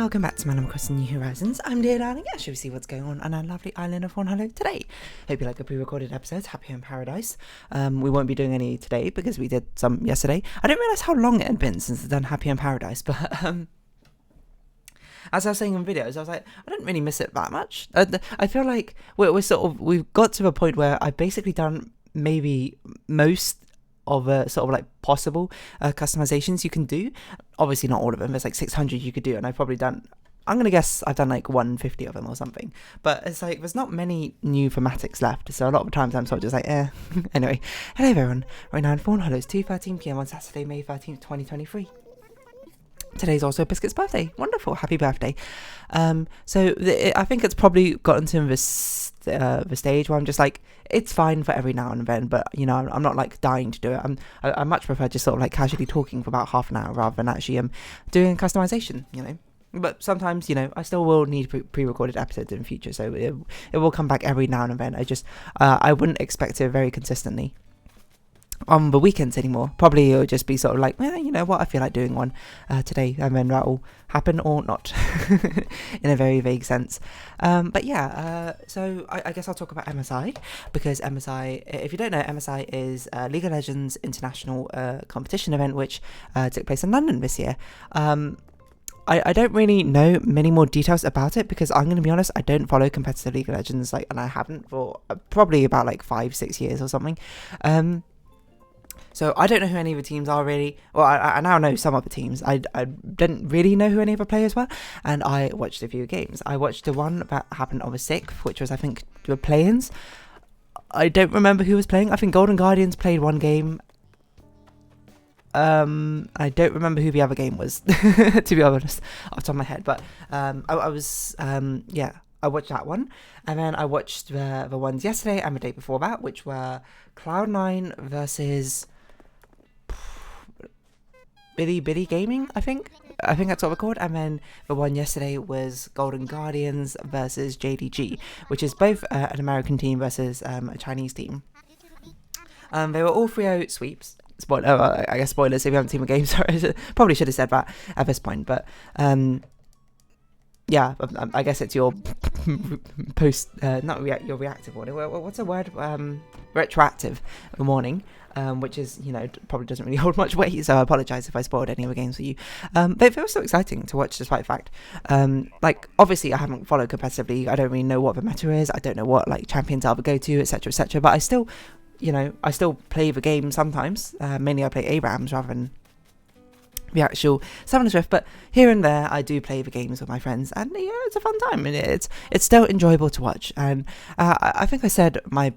Welcome back to Man Across the New Horizons. I'm dear darling. Yes, shall we see what's going on our lovely island of Fawnhallow today? Hope you like the pre-recorded episodes. Happy in Paradise. We won't be doing any today because we did some yesterday. I didn't realise how long it had been since I've done Happy in Paradise, but as I was saying in videos, I was like, I didn't really miss it that much. I feel like we've got to a point where I've basically done maybe most of possible customizations you can do. Obviously not all of them, there's like 600 you could do, and I've probably done, I'm gonna guess I've done like 150 of them or something, but it's like there's not many new thematics left, so a lot of times I'm sort of just like Anyway, hello everyone, right now in Fawnhollow, it's 2:13 PM on Saturday, May 13th, 2023. Today's also Biscuit's birthday. Wonderful, happy birthday. I think it's probably gotten to the stage where I'm just like, it's fine for every now and then, but you know, I'm not like dying to do it. I much prefer just sort of like casually talking for about half an hour rather than actually doing customization, you know. But sometimes, you know, I still will need pre-recorded episodes in the future, so it will come back every now and then. I wouldn't expect it very consistently on the weekends anymore. Probably it'll just be sort of like, well, you know what, I feel like doing one today, and then that will happen or not in a very vague sense. But yeah, so I guess I'll talk about MSI, because MSI, if you don't know, MSI is League of Legends international competition event which took place in London this year. I don't really know many more details about it because I'm going to be honest, I don't follow competitive League of Legends, and I haven't for probably about like 5-6 years or something. So I don't know who any of the teams are really. Well, I now know some of the teams. I didn't really know who any of the players were, and I watched a few games. I watched the one that happened on the 6th, which was, I think, the play-ins. I don't remember who was playing. I think Golden Guardians played one game. I don't remember who the other game was, to be honest, off the top of my head. But I watched that one, and then I watched the ones yesterday and the day before that, which were Cloud9 versus Billy Gaming, I think that's what we're called. And then the one yesterday was Golden Guardians versus JDG, which is both an American team versus a Chinese team. They were all 3-0 sweeps. I guess spoilers if you haven't seen the game. Sorry, probably should have said that at this point, but yeah, I guess it's your your reactive warning. What's a word? Retroactive warning, which is, you know, probably doesn't really hold much weight, so I apologise if I spoiled any of the games for you. But it feels so exciting to watch, despite the fact, like, obviously I haven't followed competitively. I don't really know what the meta is. I don't know what like champions are the go-to, etc., etc. But I still, you know, I still play the game sometimes. Mainly I play ARAMs rather than the actual Summon Swift, but here and there I do play the games with my friends, and yeah, it's a fun time, and it's still enjoyable to watch. And I think I said my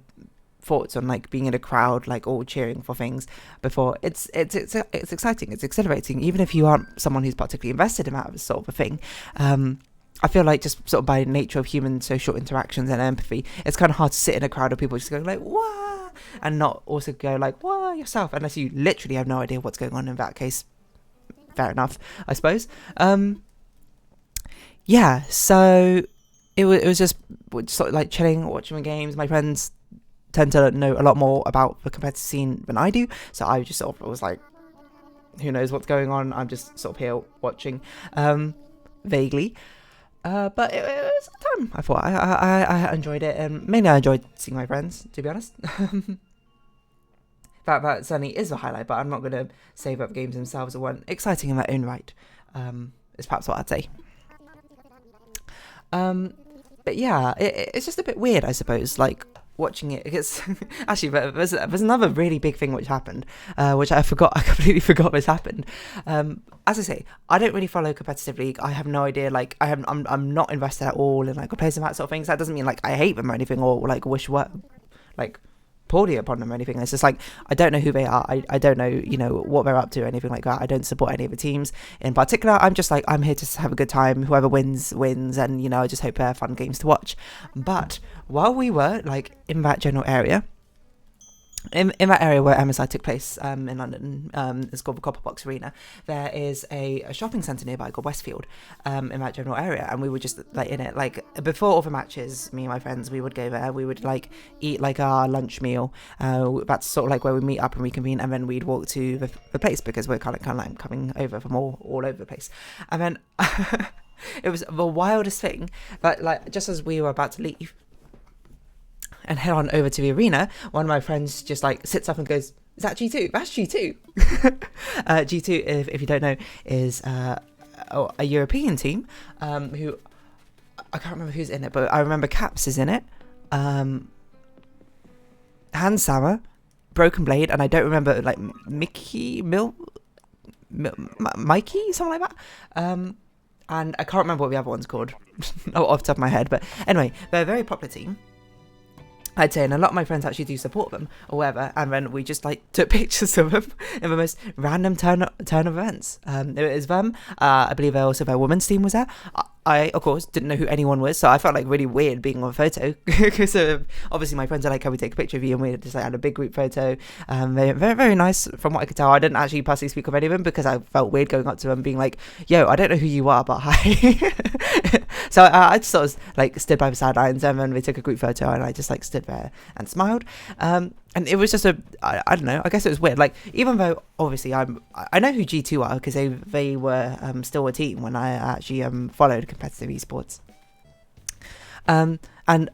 thoughts on like being in a crowd, like all cheering for things before. It's exciting, it's exhilarating, even if you aren't someone who's particularly invested in that sort of a thing. I feel like just sort of by nature of human social interactions and empathy, it's kind of hard to sit in a crowd of people just going like, wah, and not also go like, wah, yourself, unless you literally have no idea what's going on. In that case, fair enough, I suppose. Yeah, so it was just sort of like chilling, watching the games. My friends tend to know a lot more about the competitive scene than I do, so I just sort of was like, who knows what's going on, I'm just sort of here watching, vaguely. But it was a time. I thought I enjoyed it, and mainly I enjoyed seeing my friends, to be honest. That certainly is a highlight, but I'm not going to say that the games themselves weren't exciting in their own right, is perhaps what I'd say. But yeah, it's just a bit weird, I suppose, like, watching it. It's actually, there's another really big thing which happened, which I completely forgot this happened. As I say, I don't really follow competitive league. I have no idea, like, I'm not invested at all in, like, the players and that sort of things. That doesn't mean, like, I hate them or anything, or, like, wish what, like, poorly upon them or anything. It's just like, I don't know who they are. I don't know, you know, what they're up to or anything like that. I don't support any of the teams in particular. I'm just like, I'm here to have a good time. Whoever wins, and, you know, I just hope they're fun games to watch. But while we were, like, in that general area, in that area where MSI took place, in London, it's called the Copper Box Arena, there is a shopping centre nearby called Westfield, in that general area, and we were just, like, in it, like, before all the matches, me and my friends, we would go there, we would, like, eat, like, our lunch meal, that's sort of, like, where we meet up and reconvene, and then we'd walk to the place, because we're kind of like coming over from all over the place, and then It was the wildest thing. But like, just as we were about to leave and head on over to the arena, one of my friends just like sits up and goes, "Is that G2? That's G2." G2, if you don't know, is a European team who I can't remember who's in it, but I remember Caps is in it. Handsama, Broken Blade, and I don't remember like Mikey, Mikey, something like that. And I can't remember what the other one's called off the top of my head. But anyway, they're a very popular team, I'd say, and a lot of my friends actually do support them or whatever. And then we just like took pictures of them in the most random turn of events. It was them. I believe also their women's team was there. I, of course, didn't know who anyone was, so I felt like really weird being on a photo because obviously my friends are like, "Can we take a picture of you?" And we just like had a big group photo. Very, very nice from what I could tell. I didn't actually personally speak with any of them because I felt weird going up to them being like, "Yo, I don't know who you are, but hi." So I just sort of like stood by the sidelines, and then we took a group photo, and I just like stood there and smiled. And it was just I don't know, I guess it was weird. Like, even though obviously I know who G2 are because they were still a team when I actually followed competitive esports. And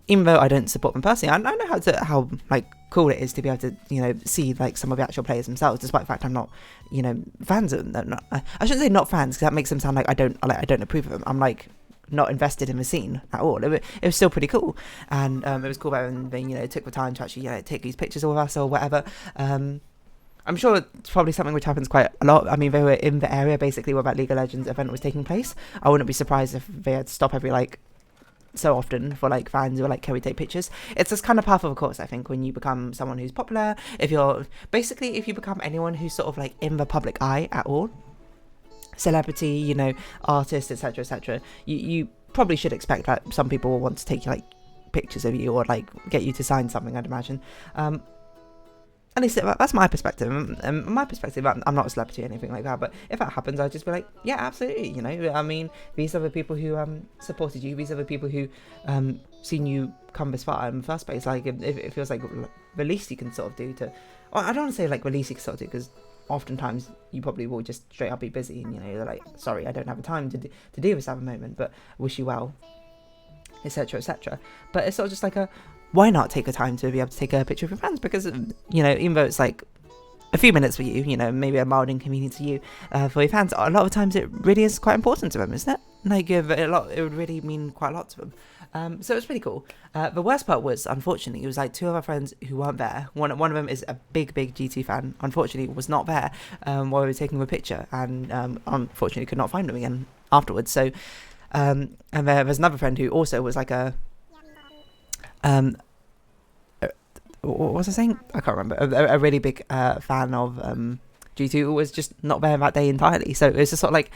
even though I don't support them personally, I know how like cool it is to be able to, you know, see like some of the actual players themselves, despite the fact I'm not, you know, fans of them. I shouldn't say not fans because that makes them sound like I don't approve of them. I'm like not invested in the scene at all. It was still pretty cool, and it was cool when they, you know, took the time to actually, you know, take these pictures with us or whatever. I'm sure it's probably something which happens quite a lot. I mean, they were in the area basically where that League of Legends event was taking place. I wouldn't be surprised if they had to stop every like so often for like fans who are like, "Can we take pictures?" It's this kind of path of course, I think, when you become someone who's popular. If you become anyone who's sort of like in the public eye at all, celebrity, you know, artist, etc., etc., you probably should expect that some people will want to take like pictures of you or like get you to sign something, I'd imagine. At least that's my perspective. I'm not a celebrity or anything like that, but if that happens, I'd just be like, yeah, absolutely, you know. I mean, these are the people who supported you. These are the people who seen you come this far in the first place. Like, it feels like the least you can sort of do to, well, I don't want to say like the least you can sort of do, because oftentimes you probably will just straight up be busy and, you know, they're like, "Sorry, I don't have the time to do this at the moment, but wish you well," etc., etc. But it's sort of just like why not take the time to be able to take a picture of your fans? Because, you know, even though it's like a few minutes for you, you know, maybe a mild inconvenience to you, for your fans, a lot of times it really is quite important to them, isn't it? Like, it would really mean quite a lot to them. So it was pretty cool. The worst part was, unfortunately, it was like two of our friends who weren't there. One of them is a big G2 fan. Unfortunately, was not there while we were taking the picture, and unfortunately could not find them again afterwards. So, and there's another friend who also was like what was I saying? I can't remember. A really big fan of G2 who was just not there that day entirely. So it was just sort of like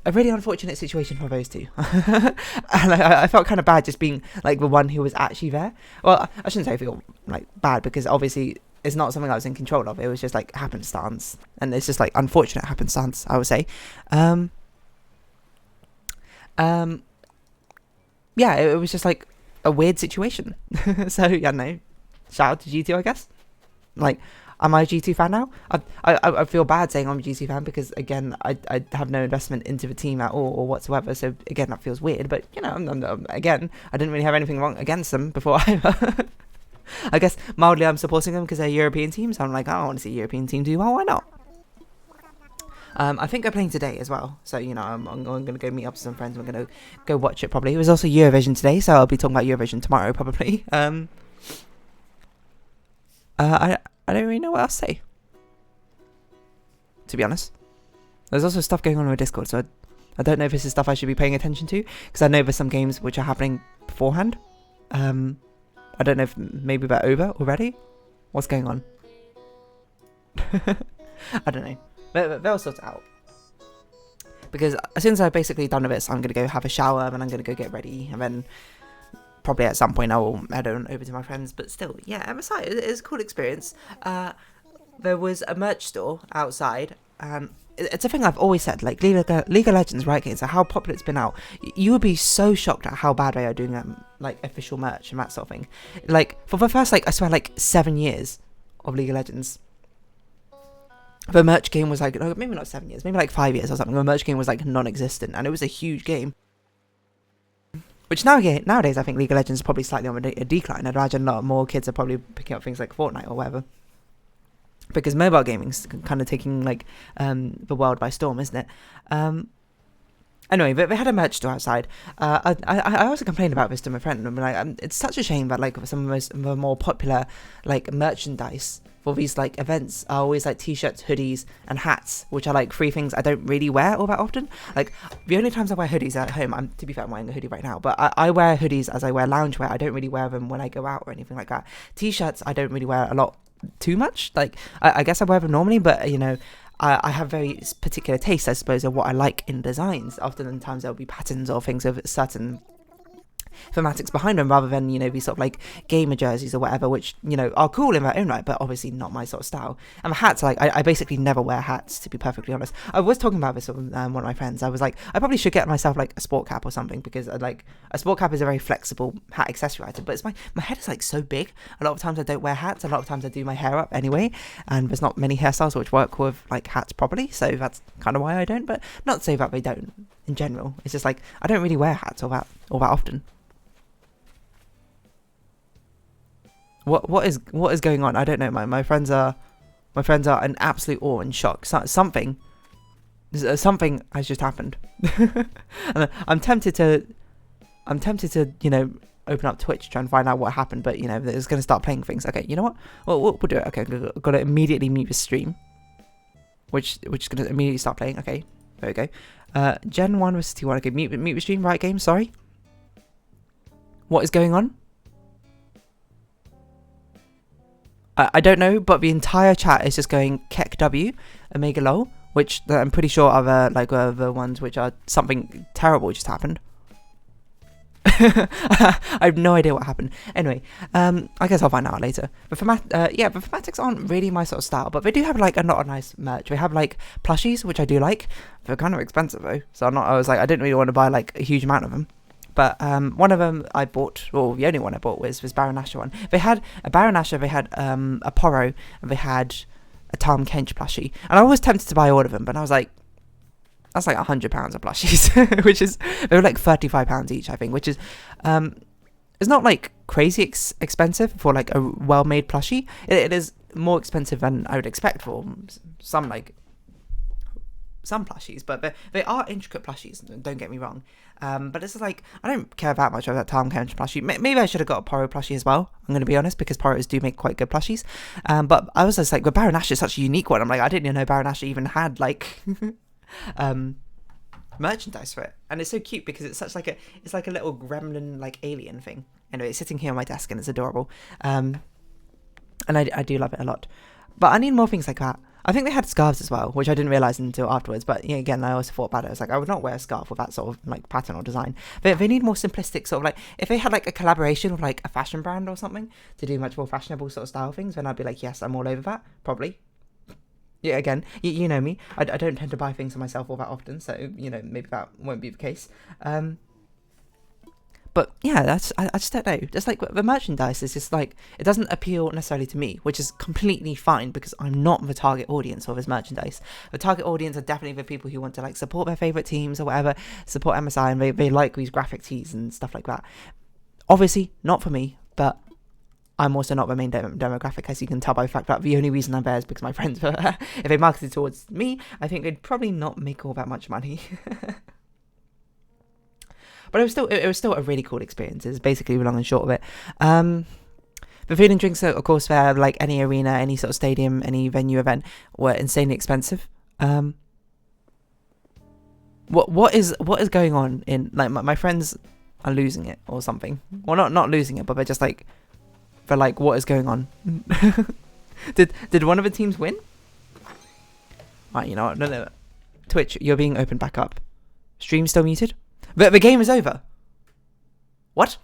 a really unfortunate situation for those two. And I felt kind of bad just being like the one who was actually there. Well, I shouldn't say I feel like bad, because obviously it's not something I was in control of. It was just like happenstance, and it's just like unfortunate happenstance, I would say. Yeah, it was just like a weird situation. So, yeah, no, shout out to G2, I guess. Like, am I a G2 fan now? I feel bad saying I'm a G2 fan because, again, I have no investment into the team at all or whatsoever. So, again, that feels weird. But, you know, again, I didn't really have anything wrong against them before either. I guess mildly I'm supporting them because they're European teams. So I'm like, I want to see a European team do well. Why not? I think they're playing today as well. So, you know, I'm going to go meet up with some friends. We're going to go watch it probably. It was also Eurovision today, so I'll be talking about Eurovision tomorrow probably. I don't really know what else to say, to be honest. There's also stuff going on with Discord, so I don't know if this is stuff I should be paying attention to, because I know there's some games which are happening beforehand. I don't know if maybe they're over already. What's going on? I don't know. They'll sort it out. Because as soon as I've basically done with it, so I'm going to go have a shower, and I'm going to go get ready, and then probably at some point I will head on over to my friends. But still, yeah, MSI is a cool experience. There was a merch store outside, and it's a thing I've always said, like League of Legends, right, games, how popular it's been out. You would be so shocked at how bad they are doing like official merch and that sort of thing. Like, for the first, like, I swear, like 7 years of League of Legends, the merch game was like, no, maybe not 7 years, maybe like 5 years or something. The merch game was like non-existent, and it was a huge game. Which nowadays I think League of Legends is probably slightly on a decline. I'd imagine a lot more kids are probably picking up things like Fortnite or whatever. Because mobile gaming's kind of taking like the world by storm, isn't it? Anyway, but they had a merch store outside. I also complained about this to my friend. I'm like, it's such a shame that like some of the more popular like merchandise for these like events are always like t-shirts, hoodies, and hats, which are like three things I don't really wear all that often. Like the only times I wear hoodies are at home. To be fair, I'm wearing a hoodie right now, but I wear hoodies as I wear loungewear. I don't really wear them when I go out or anything like that. T-shirts I don't really wear a lot too much. Like I guess I wear them normally, but you know. I have very particular tastes, I suppose, of what I like in designs. Often times there'll be patterns or things of certain thematics behind them, rather than, you know, these sort of like gamer jerseys or whatever, which, you know, are cool in their own right, but obviously not my sort of style. And the hats, like, I basically never wear hats, to be perfectly honest. I was talking about this with one of my friends. I was like, I probably should get myself like a sport cap or something, because like a sport cap is a very flexible hat accessory item, but it's my head is like so big. A lot of times I don't wear hats. A lot of times I do my hair up anyway, and there's not many hairstyles which work with like hats properly, so that's kind of why I don't. But not to say that they don't in general. It's just like I don't really wear hats all that often. What is going on? I don't know. My friends are in absolute awe and shock. Something has just happened. And I'm tempted to you know, open up Twitch, try and find out what happened, but you know, it's going to start playing things. Okay, you know what? We'll do it. Okay, I've got to immediately mute the stream, which is going to immediately start playing. Okay, there we go. Gen 1 versus T1. Okay, mute the stream. Right game. Sorry. What is going on? I don't know, but the entire chat is just going Kek W, Omega Lol, which I'm pretty sure are the ones which are something terrible just happened. I have no idea what happened. Anyway, I guess I'll find out later. But the thematics aren't really my sort of style, but they do have like a lot of nice merch. They have like plushies, which I do like. They're kind of expensive though, so I didn't really want to buy like a huge amount of them. But one of them I bought, well, the only one I bought was Baron Nashor one. They had a Baron Nashor, they had a Poro, and they had a Tom Kench plushie. And I was tempted to buy all of them, but I was like, that's like £100 of plushies, which is, they were like £35 each, I think, which is, it's not like crazy expensive for like a well-made plushie. It is more expensive than I would expect for some plushies, but they are intricate plushies, don't get me wrong. But it's like, I don't care that much about that Tom Kench plushie. Maybe I should have got a Poro plushie as well, I'm going to be honest, because Poros do make quite good plushies. But I was just like, well, Baron Nashor is such a unique one. I'm like, I didn't even know Baron Nashor even had like merchandise for it. And it's so cute because it's such like it's like a little gremlin like alien thing. Anyway, it's sitting here on my desk and it's adorable. And I do love it a lot. But I need more things like that. I think they had scarves as well, which I didn't realise until afterwards. But yeah, again, I also thought about it. I was like, I would not wear a scarf with that sort of like pattern or design. But they need more simplistic sort of like, if they had like a collaboration with like a fashion brand or something to do much more fashionable sort of style things, then I'd be like, yes, I'm all over that, probably. Yeah, again, you know me. I don't tend to buy things for myself all that often, so you know, maybe that won't be the case. But yeah, I just don't know. Just like the merchandise is just like, it doesn't appeal necessarily to me, which is completely fine because I'm not the target audience for this merchandise. The target audience are definitely the people who want to like support their favorite teams or whatever, support MSI, and they like these graphic tees and stuff like that. Obviously, not for me, but I'm also not the main demographic, as you can tell by the fact that the only reason I'm there is because my friends were there. If they marketed towards me, I think they'd probably not make all that much money. But it was still a really cool experience. It's basically the long and short of it. The food and drinks, of course, there, like any arena, any sort of stadium, any venue event, were insanely expensive. What is going on in, like, my friends are losing it or something. Well, not losing it, but they're like, what is going on? Did one of the teams win? Right, you know what? No. Twitch, you're being opened back up. Stream still muted? But the game is over. What?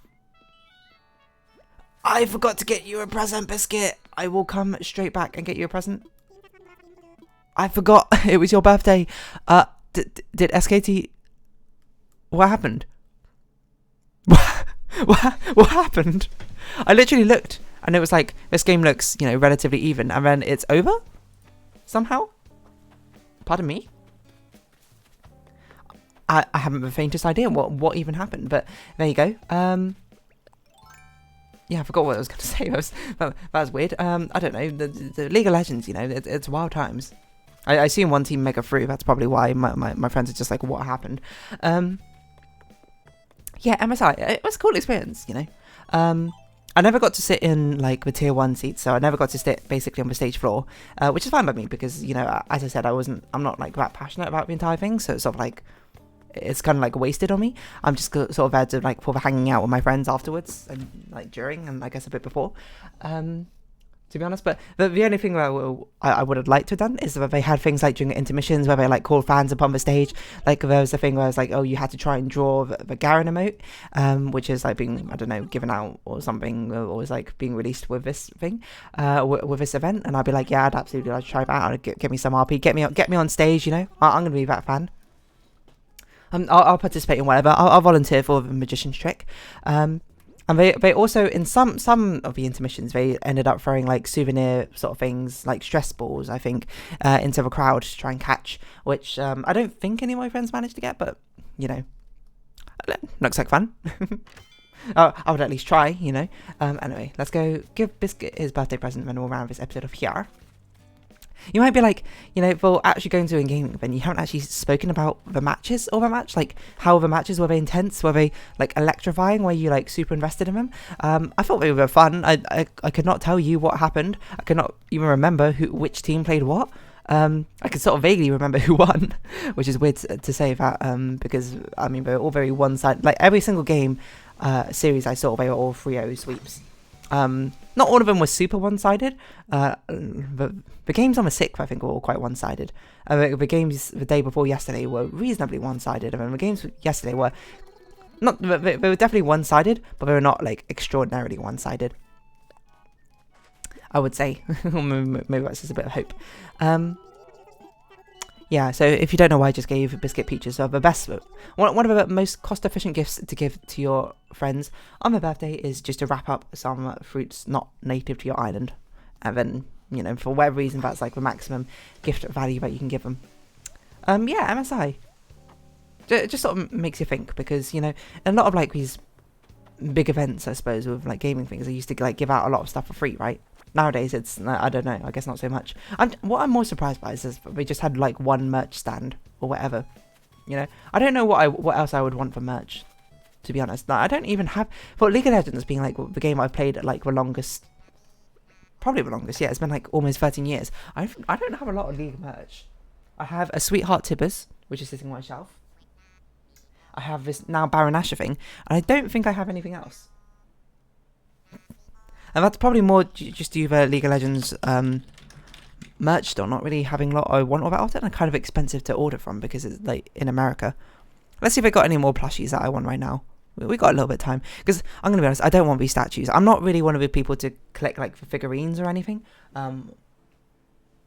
I forgot to get you a present, Biscuit. I will come straight back and get you a present. I forgot. It was your birthday. Did SKT... What happened? What happened? I literally looked and it was like, this game looks, you know, relatively even, and then it's over? Somehow? Pardon me? I haven't the faintest idea what even happened, but there you go. Yeah, I forgot what I was going to say. That was weird. I don't know. The League of Legends, you know, it's wild times. I seen one team mega through. That's probably why my friends are just like, what happened? Yeah, MSI. It was a cool experience, you know. I never got to sit in like the tier 1 seats, so I never got to sit basically on the stage floor, which is fine by me because, you know, as I said, I'm not like that passionate about the entire thing, so it's sort of like, it's kind of like wasted on me. I'm just sort of there to like for the hanging out with my friends afterwards and like during and I guess a bit before, to be honest. But the only thing that I would have liked to have done is that they had things like during intermissions where they like called fans upon the stage. Like there was a thing where it's like, oh, you had to try and draw the Garen emote, which is like being, I don't know, given out or something, or is like being released with this thing, with this event. And I'd be like, yeah, I'd absolutely like to try that out. Get me some RP, get me on stage. You know, I'm gonna be that fan. I'll participate in whatever. I'll volunteer for the magician's trick. And they also, in some of the intermissions, they ended up throwing like souvenir sort of things, like stress balls, I think, into the crowd to try and catch, which I don't think any of my friends managed to get, but, you know, looks like fun. I would at least try, you know. Anyway, let's go give Biscuit his birthday present and we'll round this episode of here. You might be like, you know, for actually going to a gaming event, you haven't actually spoken about the matches or the match, like how the matches, were they intense, were they like electrifying, were you like super invested in them? I thought they were fun. I could not tell you what happened. I could not even remember which team played what. I could sort of vaguely remember who won, which is weird to say that, because I mean they're all very one-sided. Like every single game series I saw, they were all 3-0 sweeps. Not all of them were super one-sided. The games on the 6th, I think, were all quite one-sided. The games the day before yesterday were reasonably one-sided. I mean, the games yesterday were not. They were definitely one-sided, but they were not like extraordinarily one-sided, I would say. Maybe that's just a bit of hope. Yeah, so if you don't know why I just gave Biscuit Peaches, so the best, one of the most cost-efficient gifts to give to your friends on their birthday is just to wrap up some fruits not native to your island. And then, you know, for whatever reason, that's like the maximum gift value that you can give them. Yeah, MSI. It just sort of makes you think, because, you know, a lot of like these big events, I suppose, with like gaming things, they used to like give out a lot of stuff for free, right? Nowadays, it's, I don't know, I guess not so much. What I'm more surprised by is we just had like one merch stand or whatever. You know, I don't know what else I would want for merch, to be honest. I don't even have, for League of Legends being like the game I've played like the longest, probably the longest, yeah, it's been like almost 13 years. I don't have a lot of League merch. I have a Sweetheart Tibbers, which is sitting on my shelf. I have this now Baron Asher thing, and I don't think I have anything else. And that's probably more just due to League of Legends merch store not really having a lot I want about it, and kind of expensive to order from because it's like in America. Let's see if I got any more plushies that I want right now. We got a little bit of time, because I'm gonna be honest, I don't want these statues. I'm not really one of the people to collect like for figurines or anything.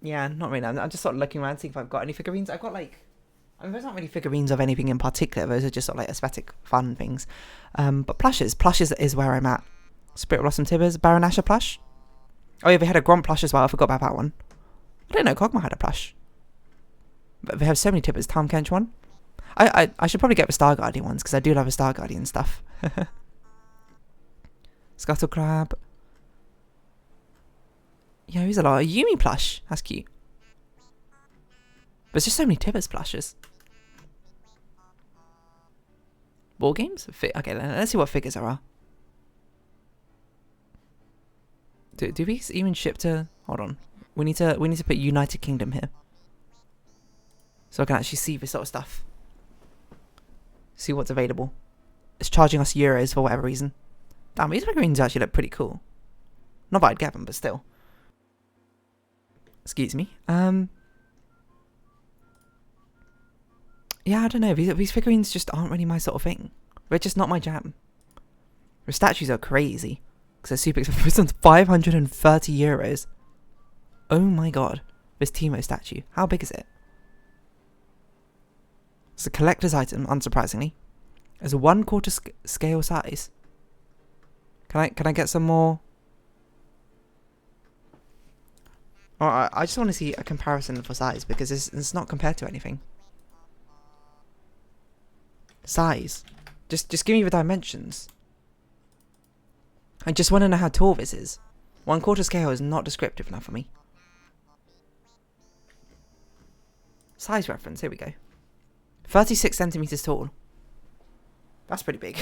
Yeah, not really. I'm just sort of looking around, seeing if I've got any figurines. I've got like, I mean, there's not really figurines of anything in particular. Those are just sort of like aesthetic fun things. But plushes is where I'm at. Spirit Blossom Tibbers, Baron Asher plush. Oh yeah, they had a Gromp plush as well. I forgot about that one. I don't know, Kog'Maw had a plush. But they have so many Tibbers. Tahm Kench one. I should probably get the Star Guardian ones, because I do love the Star Guardian stuff. Scuttle Crab. Yeah, there's a lot. A Yumi plush. That's cute. There's just so many Tibbers plushes. War games? Okay, let's see what figures there are. Do we even ship to? Hold on. We need to put United Kingdom here, so I can actually see this sort of stuff. See what's available. It's charging us euros for whatever reason. Damn, these figurines actually look pretty cool. Not that I'd get them, but still. Excuse me. Yeah, I don't know. These figurines just aren't really my sort of thing. They're just not my jam. The statues are crazy, because they're super expensive. This one's 530 euros. Oh my god. This Teemo statue. How big is it? It's a collector's item, unsurprisingly. It's a 1/4 scale size. Can I get some more? Oh, I just want to see a comparison for size, because it's not compared to anything. Size. Just give me the dimensions. I just want to know how tall this is. 1/4 scale is not descriptive enough for me. Size reference, here we go. 36 centimeters tall. That's pretty big.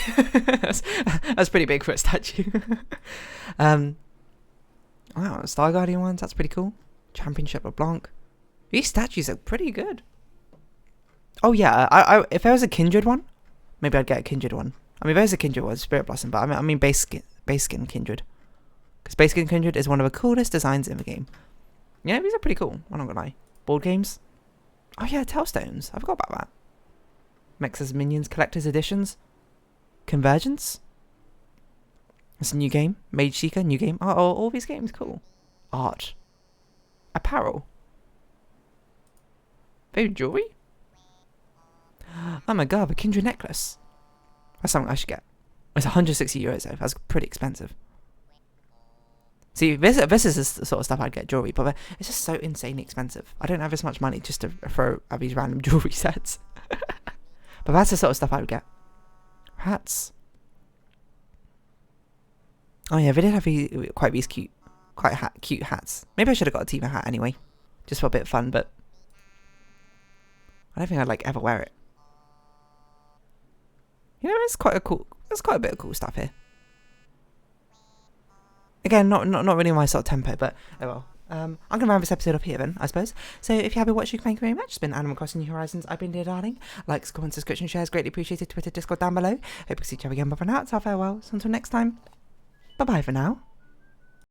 that's pretty big for a statue. Wow, Star Guardian ones, that's pretty cool. Championship of Blanc. These statues are pretty good. Oh yeah, I if there was a Kindred one, maybe I'd get a Kindred one. I mean, there's a Kindred one, Spirit Blossom, but I mean base skin Kindred. Because base skin Kindred is one of the coolest designs in the game. Yeah, these are pretty cool, I'm not gonna lie. Board games. Oh yeah, Tailstones, I forgot about that. Mex's Minions Collector's Editions. Convergence. It's a new game. Mage Seeker, new game. Oh, all these games, cool. Art. Apparel. Maybe jewelry? Oh my god, a Kindred necklace. That's something I should get. It's 160 euros though. That's pretty expensive. See, this is the sort of stuff I'd get jewelry, but it's just so insanely expensive. I don't have this much money just to throw at these random jewelry sets. But that's the sort of stuff I would get. Hats. Oh yeah, they did have these cute hats. Maybe I should have got a Tiva hat anyway, just for a bit of fun. But I don't think I'd like ever wear it. You know, it's quite a bit of cool stuff here. Again, not really my sort of tempo, but oh well. I'm going to round this episode up here then, I suppose. So if you have been watching, thank you very much. It's been Animal Crossing New Horizons. I've been Dear Darling. Likes, comments, subscription, shares, greatly appreciated. Twitter, Discord down below. Hope to see each other again. But for now, it's our farewell. So until next time, bye-bye for now.